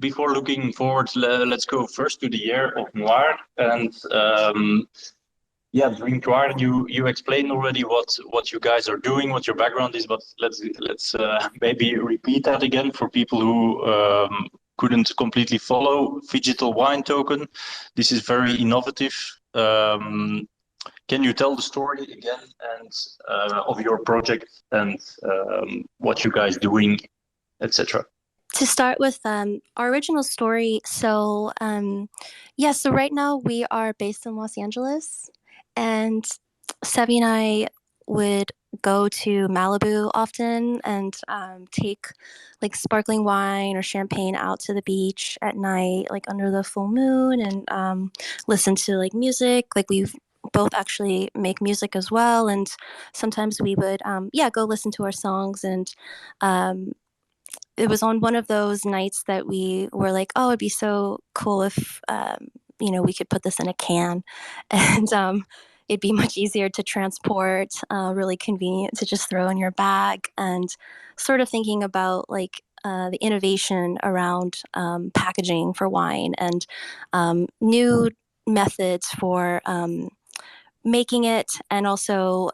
before looking forward, let's go first to the year of Noir. And yeah, during Noir, you explained already what you guys are doing, what your background is, but let's maybe repeat that again for people who couldn't completely follow. Phygital wine token. This is very innovative. Can you tell the story again and of your project and what you guys doing, etc.? To start with our original story, so right now we are based in Los Angeles, and Seve and I would go to Malibu often and take like sparkling wine or champagne out to the beach at night, like under the full moon, and listen to like music. Like we've both actually make music as well, and sometimes we would go listen to our songs. And it was on one of those nights that we were like, oh, it'd be so cool if we could put this in a can, and it'd be much easier to transport, really convenient to just throw in your bag. And sort of thinking about like the innovation around packaging for wine, and new methods for making it, and also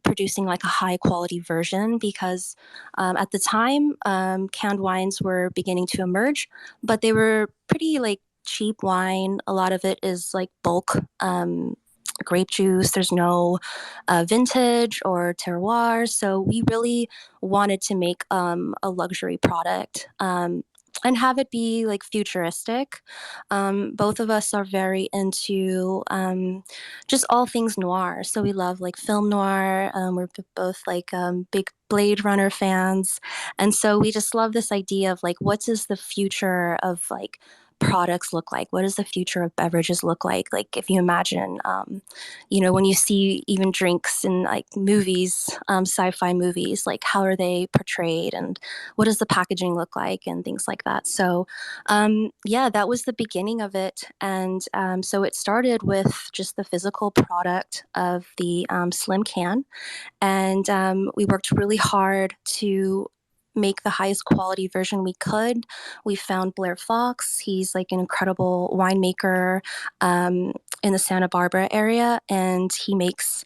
producing like a high quality version, because at the time canned wines were beginning to emerge, but they were pretty like cheap wine. A lot of it is like bulk grape juice. There's no vintage or terroir, so we really wanted to make a luxury product, and have it be like futuristic. Both of us are very into just all things noir. So we love like film noir. We're both like big Blade Runner fans. And so we just love this idea of like, what does the future of like products look like? What does the future of beverages look like? Like if you imagine, when you see even drinks in like movies, sci-fi movies, like how are they portrayed and what does the packaging look like and things like that. So that was the beginning of it. And so it started with just the physical product of the slim can. And we worked really hard to make the highest quality version we could. We found Blair Fox. He's like an incredible winemaker in the Santa Barbara area, and he makes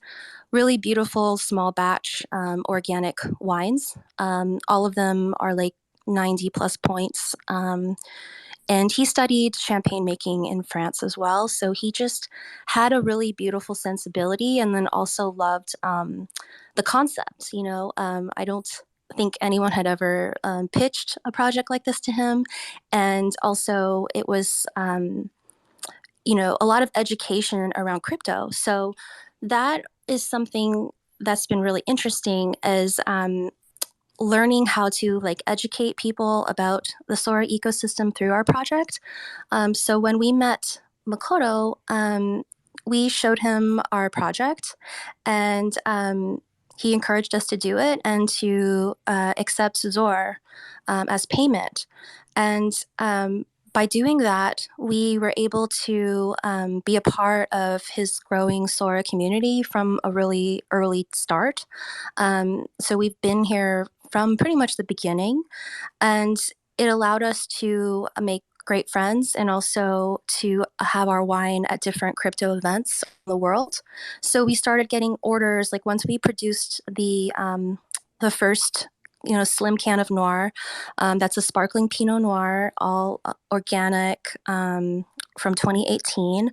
really beautiful small batch organic wines. All of them are like 90 plus points. And he studied champagne making in France as well. So he just had a really beautiful sensibility, and then also loved the concept. I don't think anyone had ever pitched a project like this to him. And also it was, a lot of education around crypto. So that is something that's been really interesting, as learning how to like educate people about the SORA ecosystem through our project. So when we met Makoto, we showed him our project, and he encouraged us to do it and to accept ZOR as payment. And by doing that, we were able to be a part of his growing SORA community from a really early start. So we've been here from pretty much the beginning, and it allowed us to make great friends and also to have our wine at different crypto events in the world. So we started getting orders, like once we produced the first slim can of Noir. That's a sparkling Pinot Noir, all organic, from 2018.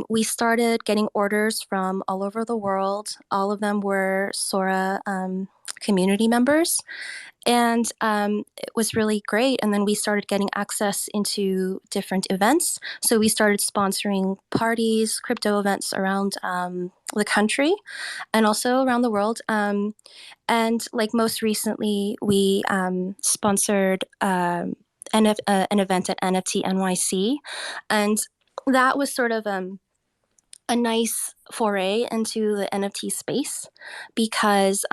We started getting orders from all over the world. All of them were SORA community members. And it was really great. And then we started getting access into different events. So we started sponsoring parties, crypto events around the country and also around the world. And like most recently, we sponsored an event at NFT NYC. And that was sort of a nice foray into the NFT space, because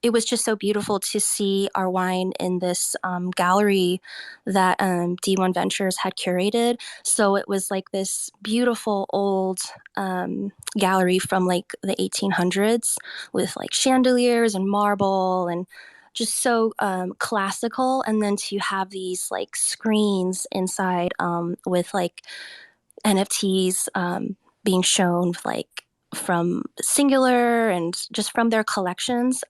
it was just so beautiful to see our wine in this gallery that D1 Ventures had curated. So it was like this beautiful old gallery from like the 1800s with like chandeliers and marble, and just so classical, and then to have these like screens inside with like NFTs being shown like from Singular and just from their collections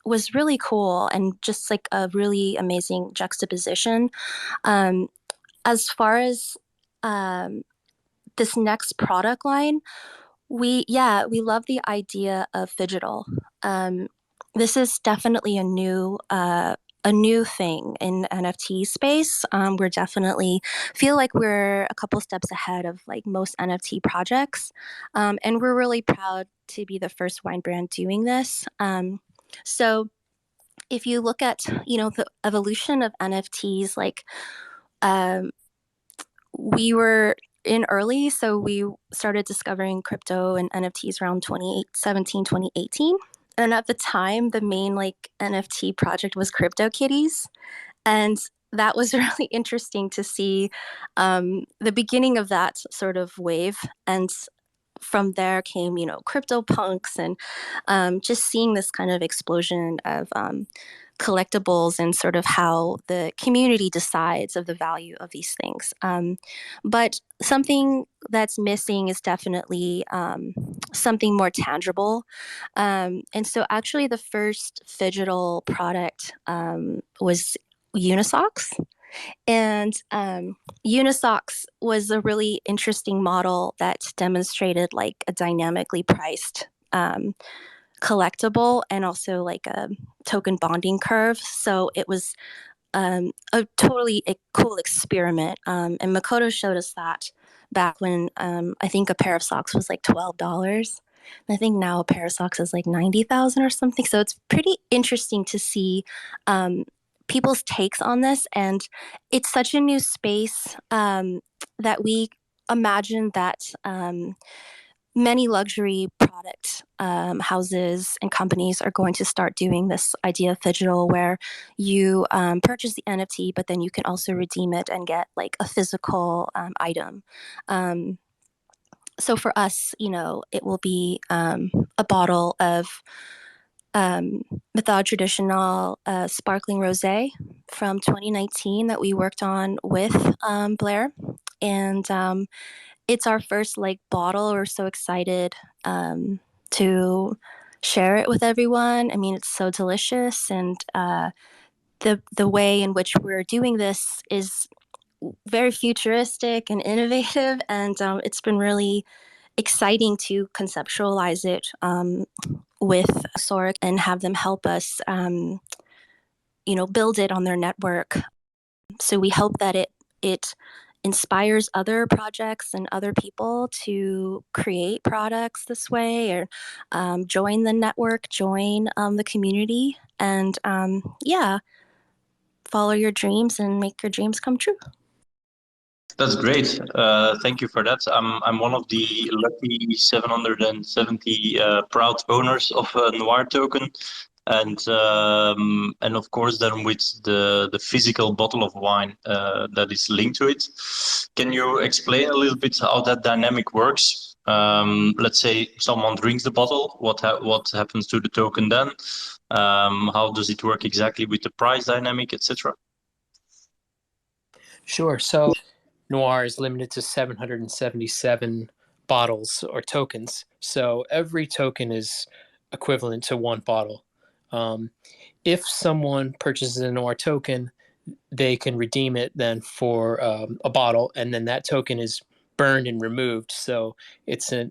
was really cool and just like a really amazing juxtaposition. Um, as far as um, this next product line, we love the idea of phygital. Um, this is definitely a new thing in NFT space. We're definitely feel like we're a couple steps ahead of like most NFT projects, and we're really proud to be the first wine brand doing this. So if you look at the evolution of NFTs, like um, we were in early, so we started discovering crypto and NFTs around 2017, 2018. And at the time, the main like NFT project was Crypto Kitties. And that was really interesting to see the beginning of that sort of wave. And from there came, crypto punks and just seeing this kind of explosion of collectibles and sort of how the community decides of the value of these things. But something that's missing is definitely something more tangible. And so actually the first phygital product was Unisocks. And Unisocks was a really interesting model that demonstrated like a dynamically priced collectible and also like a token bonding curve. So it was a totally cool experiment. And Makoto showed us that back when I think a pair of socks was like $12. And I think now a pair of socks is like 90,000 or something. So it's pretty interesting to see people's takes on this. And it's such a new space that we imagine that many luxury product houses and companies are going to start doing this idea of phygital where you purchase the NFT, but then you can also redeem it and get like a physical item. So for us, it will be a bottle of Method Traditional Sparkling Rosé from 2019 that we worked on with Blair. And it's our first like bottle. We're so excited to share it with everyone. I mean, it's so delicious, and the way in which we're doing this is very futuristic and innovative, and it's been really exciting to conceptualize it with SORA and have them help us, build it on their network. So we hope that it inspires other projects and other people to create products this way or join the network, join the community, and follow your dreams and make your dreams come true. That's great. Thank you for that. I'm one of the lucky 770 proud owners of a Noir token, and of course then with the physical bottle of wine that is linked to it. Can you explain a little bit how that dynamic works? Let's say someone drinks the bottle. What happens to the token then? How does it work exactly with the price dynamic, etc.? Sure. So Noir is limited to 777 bottles or tokens. So every token is equivalent to one bottle. If someone purchases a Noir token, they can redeem it then for a bottle, and then that token is burned and removed. So it's a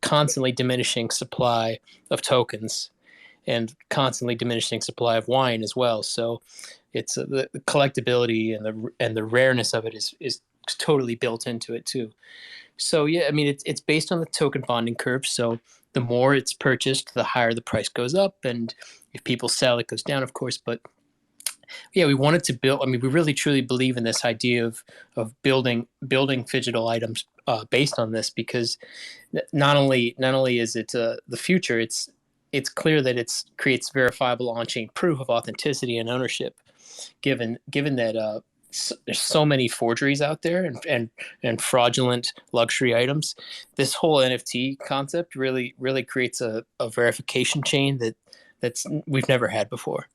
constantly diminishing supply of tokens and constantly diminishing supply of wine as well. So it's the collectability and the rareness of it is totally built into it too. So yeah, I mean it's based on the token bonding curve. So the more it's purchased, the higher the price goes up, and if people sell, it goes down, of course. But yeah, we wanted to build. I mean, we really truly believe in this idea of building phygital items based on this, because not only is it the future, it's clear that it creates verifiable on-chain proof of authenticity and ownership, given that there's so many forgeries out there and fraudulent luxury items. This whole NFT concept really creates a verification chain that's we've never had before.